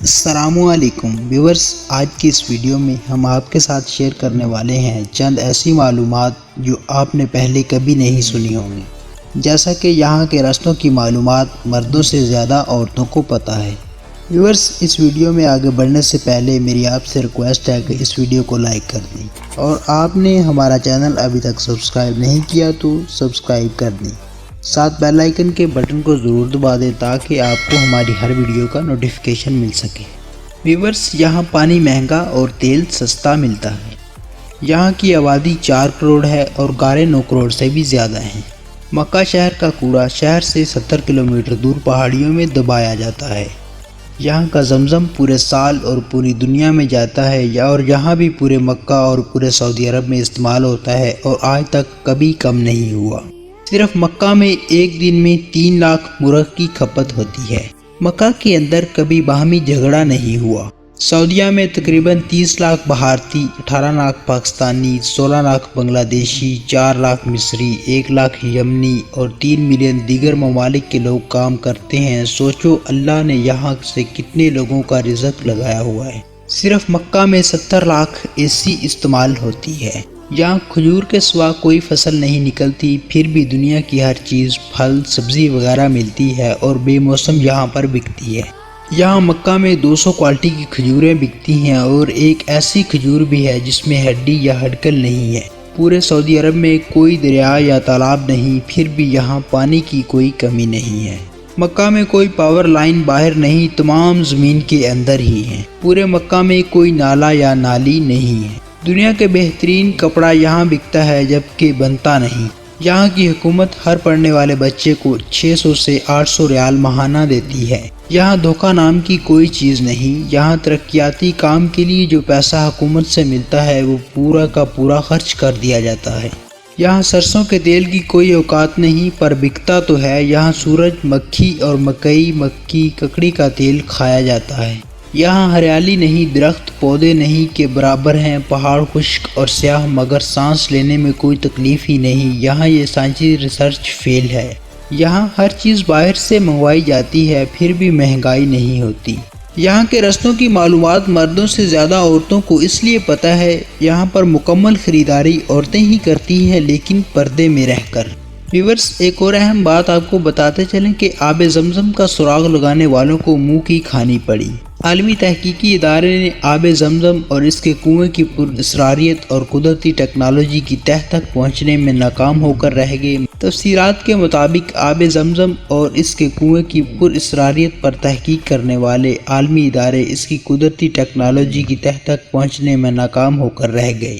السلام علیکم ویورز، آج کی اس ویڈیو میں ہم آپ کے ساتھ شیئر کرنے والے ہیں چند ایسی معلومات جو آپ نے پہلے کبھی نہیں سنی ہوں گی، جیسا کہ یہاں کے رستوں کی معلومات مردوں سے زیادہ عورتوں کو پتہ ہے۔ ویورز، اس ویڈیو میں آگے بڑھنے سے پہلے میری آپ سے ریکویسٹ ہے کہ اس ویڈیو کو لائک کر دیں، اور آپ نے ہمارا چینل ابھی تک سبسکرائب نہیں کیا تو سبسکرائب کر دیں، ساتھ بیل آئیکن کے بٹن کو ضرور دبا دیں تاکہ آپ کو ہماری ہر ویڈیو کا نوٹیفیکیشن مل سکے۔ ویورز، یہاں پانی مہنگا اور تیل سستا ملتا ہے۔ یہاں کی آبادی 4 کروڑ ہے اور گارے 9 کروڑ سے بھی زیادہ ہیں۔ مکہ شہر کا کوڑا شہر سے 70 کلومیٹر دور پہاڑیوں میں دبایا جاتا ہے۔ یہاں کا زمزم پورے سال اور پوری دنیا میں جاتا ہے، اور یہاں بھی پورے مکہ اور پورے سعودی عرب میں استعمال ہوتا ہے اور آج تک کبھی کم نہیں ہوا۔ صرف مکہ میں ایک دن میں 3 لاکھ مرغ کی کھپت ہوتی ہے۔ مکہ کے اندر کبھی باہمی جھگڑا نہیں ہوا۔ سعودیہ میں تقریباً 30 لاکھ بھارتی، 18 لاکھ پاکستانی، 16 لاکھ بنگلہ دیشی، 4 لاکھ مصری، 1 لاکھ یمنی اور 3 ملین دیگر ممالک کے لوگ کام کرتے ہیں۔ سوچو اللہ نے یہاں سے کتنے لوگوں کا رزق لگایا ہوا ہے۔ صرف مکہ میں 70 لاکھ اے سی استعمال ہوتی ہے۔ یہاں کھجور کے سوا کوئی فصل نہیں نکلتی، پھر بھی دنیا کی ہر چیز، پھل، سبزی وغیرہ ملتی ہے اور بے موسم یہاں پر بکتی ہے۔ یہاں مکہ میں 200 کوالٹی کی کھجوریں بکتی ہیں اور ایک ایسی کھجور بھی ہے جس میں ہڈی یا ہڈکل نہیں ہے۔ پورے سعودی عرب میں کوئی دریا یا تالاب نہیں، پھر بھی یہاں پانی کی کوئی کمی نہیں ہے۔ مکہ میں کوئی پاور لائن باہر نہیں، تمام زمین کے اندر ہی ہیں۔ پورے مکہ میں کوئی نالا یا نالی نہیں ہے۔ دنیا کے بہترین کپڑا یہاں بکتا ہے جبکہ بنتا نہیں۔ یہاں کی حکومت ہر پڑھنے والے بچے کو 600 سے 800 ریال ماہانہ دیتی ہے۔ یہاں دھوکہ نام کی کوئی چیز نہیں۔ یہاں ترقیاتی کام کے لیے جو پیسہ حکومت سے ملتا ہے وہ پورا کا پورا خرچ کر دیا جاتا ہے۔ یہاں سرسوں کے تیل کی کوئی اوقات نہیں، پر بکتا تو ہے۔ یہاں سورج مکھی اور مکئی، مکی، ککڑی کا تیل کھایا جاتا ہے۔ یہاں ہریالی نہیں، درخت پودے نہیں کے برابر ہیں، پہاڑ خشک اور سیاہ، مگر سانس لینے میں کوئی تکلیف ہی نہیں۔ یہاں یہ سائنسی ریسرچ فیل ہے۔ یہاں ہر چیز باہر سے منگوائی جاتی ہے، پھر بھی مہنگائی نہیں ہوتی۔ یہاں کے رستوں کی معلومات مردوں سے زیادہ عورتوں کو اس لیے پتہ ہے۔ یہاں پر مکمل خریداری عورتیں ہی کرتی ہیں، لیکن پردے میں رہ کر۔ ویورز، ایک اور اہم بات آپ کو بتاتے چلیں کہ آب زمزم کا سراغ لگانے والوں کو منہ کی کھانی پڑی۔ عالمی تحقیقی ادارے نے آب زمزم اور اس کے کنویں کی پراسراریت اور قدرتی ٹیکنالوجی کی تہہ تک پہنچنے میں ناکام ہو کر رہ گئے۔ تفسیرات کے مطابق آب زمزم اور اس کے کنویں کی پراسراریت پر تحقیق کرنے والے عالمی ادارے اس کی قدرتی ٹیکنالوجی کی تہہ تک پہنچنے میں ناکام ہو کر رہ گئے۔